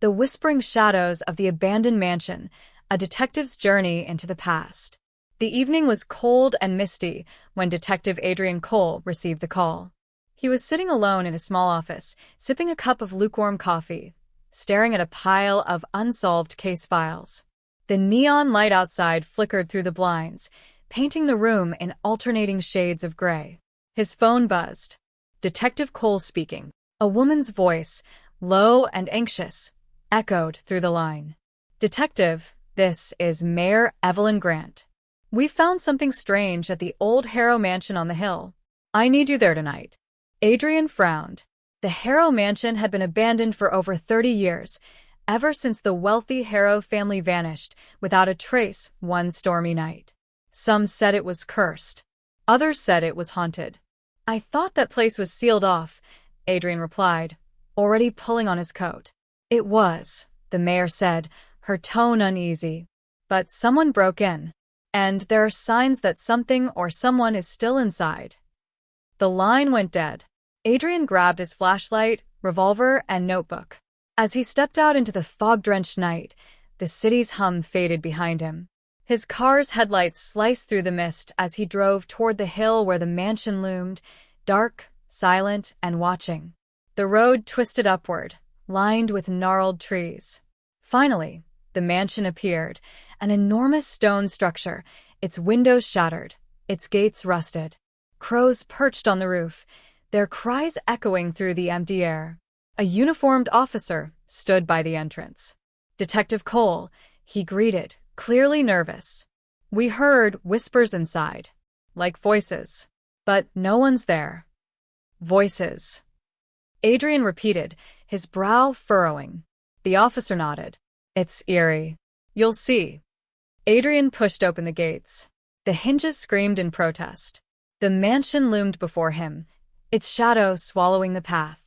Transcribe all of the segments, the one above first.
The Whispering Shadows of the Abandoned Mansion, a detective's journey into the past. The evening was cold and misty when Detective Adrian Cole received the call. He was sitting alone in a small office, sipping a cup of lukewarm coffee, staring at a pile of unsolved case files. The neon light outside flickered through the blinds, painting the room in alternating shades of gray. His phone buzzed. Detective Cole speaking. A woman's voice, low and anxious, echoed through the line. "Detective, this is Mayor Evelyn Grant. We found something strange at the old Harrow Mansion on the hill. I need you there tonight." Adrian frowned. The Harrow Mansion had been abandoned for over 30 years, ever since the wealthy Harrow family vanished without a trace one stormy night. Some said it was cursed. Others said it was haunted. "I thought that place was sealed off," Adrian replied, already pulling on his coat. "It was," the mayor said, her tone uneasy. "But someone broke in, and there are signs that something or someone is still inside." The line went dead. Adrian grabbed his flashlight, revolver, and notebook. As he stepped out into the fog-drenched night, the city's hum faded behind him. His car's headlights sliced through the mist as he drove toward the hill where the mansion loomed, dark, silent, and watching. The road twisted upward, lined with gnarled trees. Finally, the mansion appeared, an enormous stone structure, its windows shattered, its gates rusted. Crows perched on the roof, their cries echoing through the empty air. A uniformed officer stood by the entrance. "Detective Cole," he greeted, clearly nervous. "We heard whispers inside, like voices. But no one's there." "Voices," Adrian repeated, his brow furrowing. The officer nodded. "It's eerie. You'll see." Adrian pushed open the gates. The hinges screamed in protest. The mansion loomed before him, its shadow swallowing the path.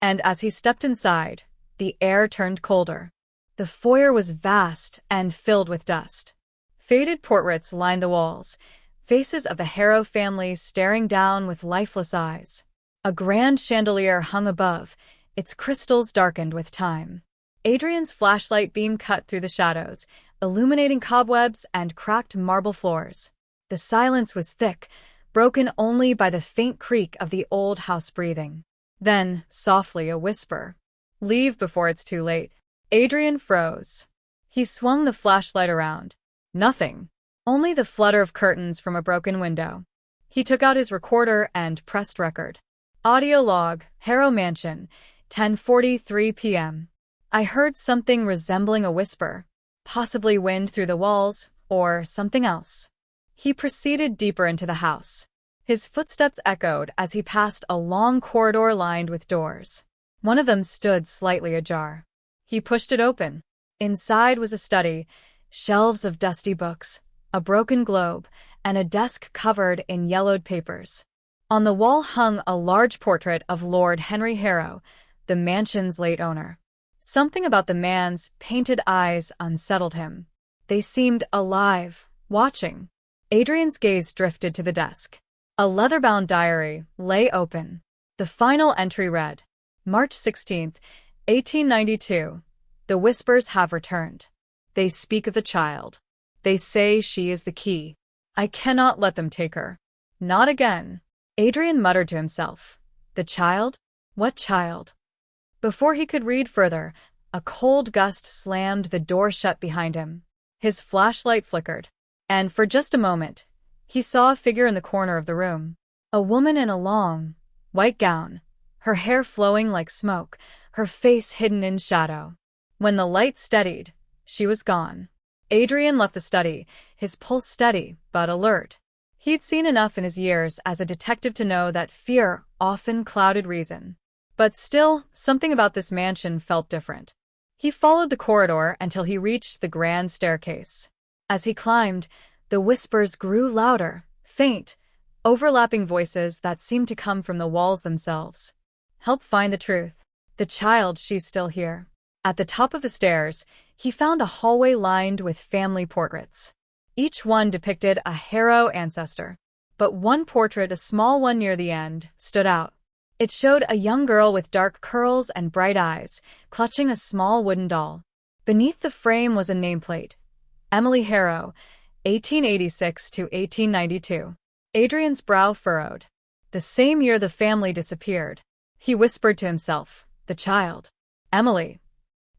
And as he stepped inside, the air turned colder. The foyer was vast and filled with dust. Faded portraits lined the walls, faces of the Harrow family staring down with lifeless eyes. A grand chandelier hung above, its crystals darkened with time. Adrian's flashlight beam cut through the shadows, illuminating cobwebs and cracked marble floors. The silence was thick, broken only by the faint creak of the old house breathing. Then, softly, a whisper. "Leave before it's too late." Adrian froze. He swung the flashlight around. Nothing. Only the flutter of curtains from a broken window. He took out his recorder and pressed record. Audio log, Harrow Mansion, 10:43 p.m. "I heard something resembling a whisper. Possibly wind through the walls, or something else." He proceeded deeper into the house. His footsteps echoed as he passed a long corridor lined with doors. One of them stood slightly ajar. He pushed it open. Inside was a study, shelves of dusty books, a broken globe, and a desk covered in yellowed papers. On the wall hung a large portrait of Lord Henry Harrow, the mansion's late owner. Something about the man's painted eyes unsettled him. They seemed alive, watching. Adrian's gaze drifted to the desk. A leather-bound diary lay open. The final entry read, "March 16th, 1892. The whispers have returned. They speak of the child. They say she is the key. I cannot let them take her. Not again." Adrian muttered to himself. The child? What child? Before he could read further, a cold gust slammed the door shut behind him. His flashlight flickered, and for just a moment, he saw a figure in the corner of the room. A woman in a long, white gown, her hair flowing like smoke, her face hidden in shadow. When the light steadied, she was gone. Adrian left the study, his pulse steady but alert. He'd seen enough in his years as a detective to know that fear often clouded reason. But still, something about this mansion felt different. He followed the corridor until he reached the grand staircase. As he climbed, the whispers grew louder, faint, overlapping voices that seemed to come from the walls themselves. "Help find the truth. The child, she's still here." At the top of the stairs, he found a hallway lined with family portraits. Each one depicted a Harrow ancestor, but one portrait, a small one near the end, stood out. It showed a young girl with dark curls and bright eyes, clutching a small wooden doll. Beneath the frame was a nameplate. Emily Harrow, 1886 to 1892. Adrian's brow furrowed. The same year the family disappeared. He whispered to himself, the child. Emily.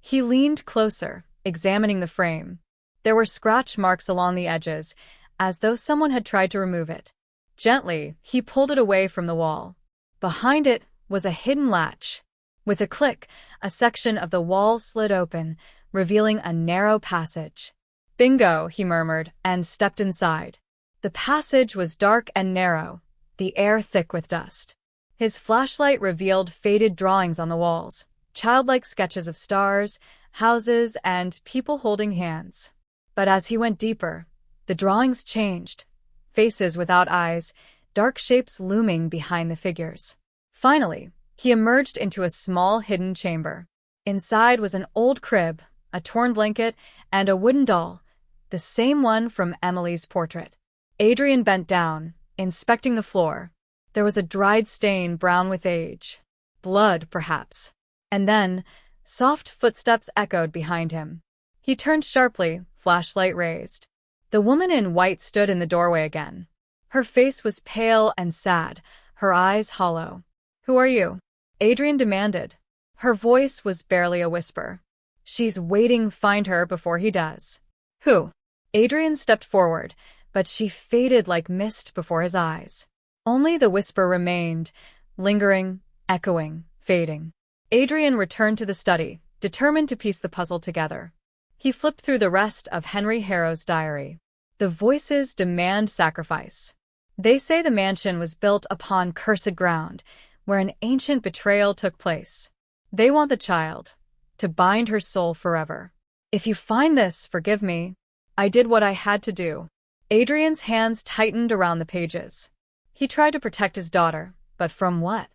He leaned closer, examining the frame. There were scratch marks along the edges, as though someone had tried to remove it. Gently, he pulled it away from the wall. Behind it was a hidden latch. With a click, a section of the wall slid open, revealing a narrow passage. Bingo, he murmured, and stepped inside. The passage was dark and narrow, the air thick with dust. His flashlight revealed faded drawings on the walls, childlike sketches of stars, houses, and people holding hands. But as he went deeper, the drawings changed. Faces without eyes, dark shapes looming behind the figures. Finally, he emerged into a small hidden chamber. Inside was an old crib, a torn blanket, and a wooden doll, the same one from Emily's portrait. Adrian bent down, inspecting the floor. There was a dried stain brown with age. Blood, perhaps. And then, soft footsteps echoed behind him. He turned sharply, flashlight raised. The woman in white stood in the doorway again. Her face was pale and sad, her eyes hollow. "Who are you?" Adrian demanded. Her voice was barely a whisper. "She's waiting, find her before he does." "Who?" Adrian stepped forward, but she faded like mist before his eyes. Only the whisper remained, lingering, echoing, fading. Adrian returned to the study, determined to piece the puzzle together. He flipped through the rest of Henry Harrow's diary. The voices demand sacrifice. They say the mansion was built upon cursed ground, where an ancient betrayal took place. They want the child, to bind her soul forever. "If you find this, forgive me. I did what I had to do." Adrian's hands tightened around the pages. He tried to protect his daughter, but from what?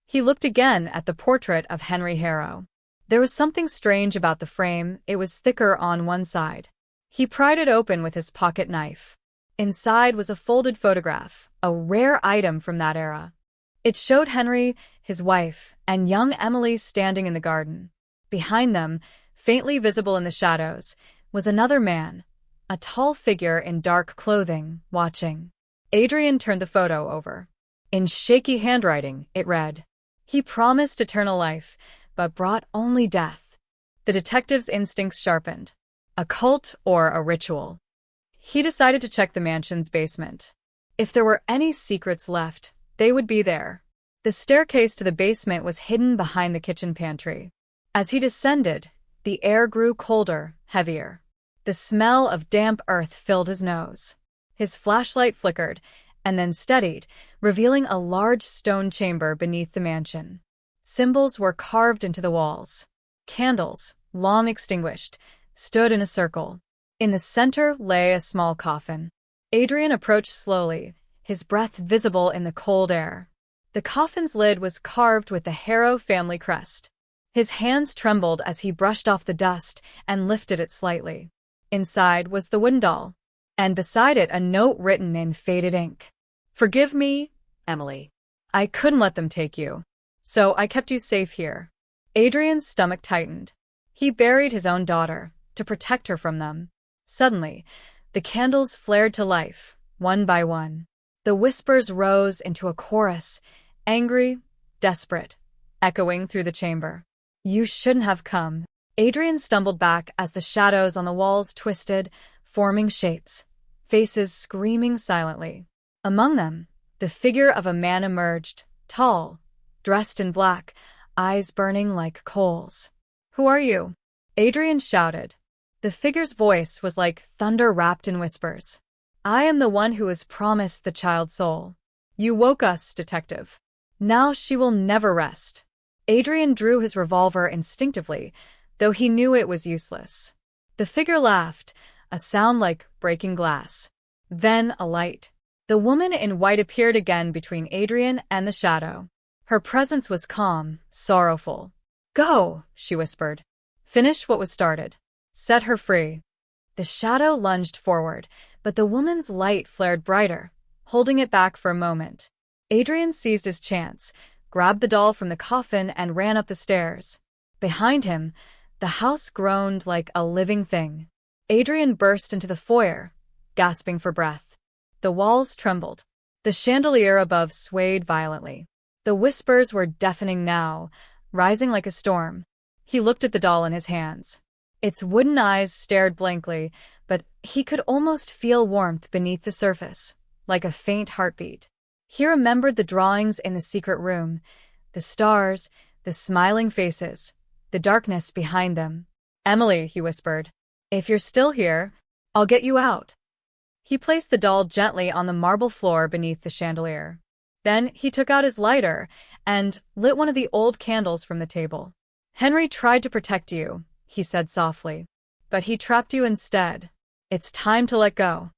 He looked again at the portrait of Henry Harrow. There was something strange about the frame. It was thicker on one side. He pried it open with his pocket knife. Inside was a folded photograph, a rare item from that era. It showed Henry, his wife, and young Emily standing in the garden. Behind them, faintly visible in the shadows, was another man, a tall figure in dark clothing, watching. Adrian turned the photo over. In shaky handwriting, it read, "He promised eternal life, but brought only death." The detective's instincts sharpened. A cult or a ritual? He decided to check the mansion's basement. If there were any secrets left, they would be there. The staircase to the basement was hidden behind the kitchen pantry. As he descended, the air grew colder, heavier. The smell of damp earth filled his nose. His flashlight flickered, and then steadied, revealing a large stone chamber beneath the mansion. Symbols were carved into the walls. Candles, long extinguished, stood in a circle. In the center lay a small coffin. Adrian approached slowly, his breath visible in the cold air. The coffin's lid was carved with the Harrow family crest. His hands trembled as he brushed off the dust and lifted it slightly. Inside was the wooden doll, and beside it a note written in faded ink. "Forgive me, Emily. I couldn't let them take you, so I kept you safe here." Adrian's stomach tightened. He buried his own daughter, to protect her from them. Suddenly, the candles flared to life, one by one. The whispers rose into a chorus, angry, desperate, echoing through the chamber. "You shouldn't have come." Adrian stumbled back as the shadows on the walls twisted, forming shapes, faces screaming silently. Among them, the figure of a man emerged, tall, dressed in black, eyes burning like coals. "Who are you?" Adrian shouted. The figure's voice was like thunder wrapped in whispers. "I am the one who was promised the child's soul. You woke us, detective. Now she will never rest." Adrian drew his revolver instinctively, though he knew it was useless. The figure laughed, a sound like breaking glass. Then a light. The woman in white appeared again between Adrian and the shadow. Her presence was calm, sorrowful. "Go," she whispered. "Finish what was started. Set her free." The shadow lunged forward, but the woman's light flared brighter, holding it back for a moment. Adrian seized his chance, grabbed the doll from the coffin and ran up the stairs. Behind him, the house groaned like a living thing. Adrian burst into the foyer, gasping for breath. The walls trembled. The chandelier above swayed violently. The whispers were deafening now, rising like a storm. He looked at the doll in his hands. Its wooden eyes stared blankly, but he could almost feel warmth beneath the surface, like a faint heartbeat. He remembered the drawings in the secret room, the stars, the smiling faces, the darkness behind them. "Emily," he whispered, "if you're still here, I'll get you out." He placed the doll gently on the marble floor beneath the chandelier. Then he took out his lighter and lit one of the old candles from the table. "Henry tried to protect you," he said softly, "but he trapped you instead. It's time to let go."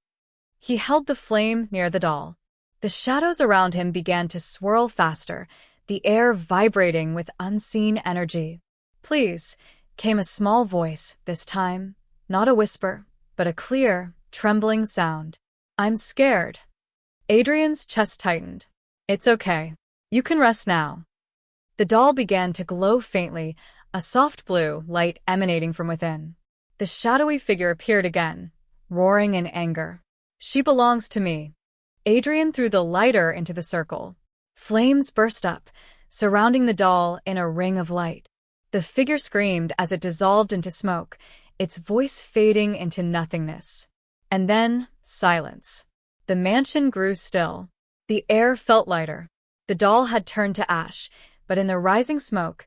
He held the flame near the doll. The shadows around him began to swirl faster, the air vibrating with unseen energy. "Please," came a small voice this time, not a whisper, but a clear, trembling sound. "I'm scared." Adrian's chest tightened. "It's okay. You can rest now." The doll began to glow faintly, a soft blue light emanating from within. The shadowy figure appeared again, roaring in anger. "She belongs to me." Adrian threw the lighter into the circle. Flames burst up, surrounding the doll in a ring of light. The figure screamed as it dissolved into smoke, its voice fading into nothingness. And then, silence. The mansion grew still. The air felt lighter. The doll had turned to ash, but in the rising smoke,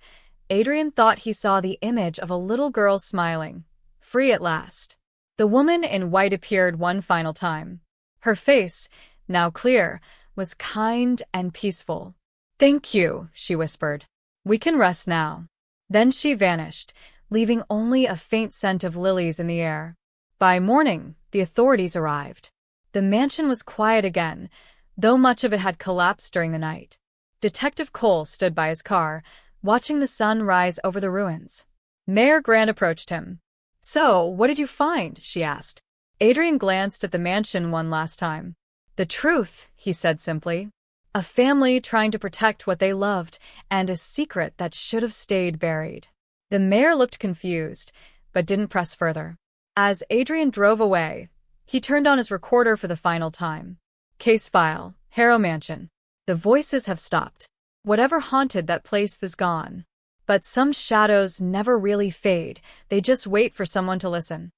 Adrian thought he saw the image of a little girl smiling, free at last. The woman in white appeared one final time. Her face, now clear, was kind and peaceful. "Thank you," she whispered. "We can rest now." Then she vanished, leaving only a faint scent of lilies in the air. By morning, the authorities arrived. The mansion was quiet again, though much of it had collapsed during the night. Detective Cole stood by his car, watching the sun rise over the ruins. Mayor Grant approached him. "So, what did you find?" she asked. Adrian glanced at the mansion one last time. "The truth," he said simply. "A family trying to protect what they loved, and a secret that should have stayed buried." The mayor looked confused, but didn't press further. As Adrian drove away, he turned on his recorder for the final time. "Case file, Harrow Mansion. The voices have stopped. Whatever haunted that place is gone. But some shadows never really fade, they just wait for someone to listen."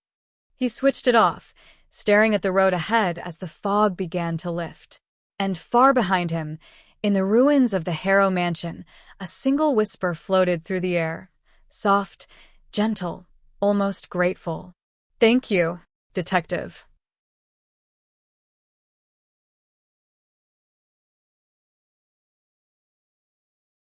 He switched it off, staring at the road ahead as the fog began to lift. And far behind him, in the ruins of the Harrow Mansion, a single whisper floated through the air. Soft, gentle, almost grateful. "Thank you, Detective."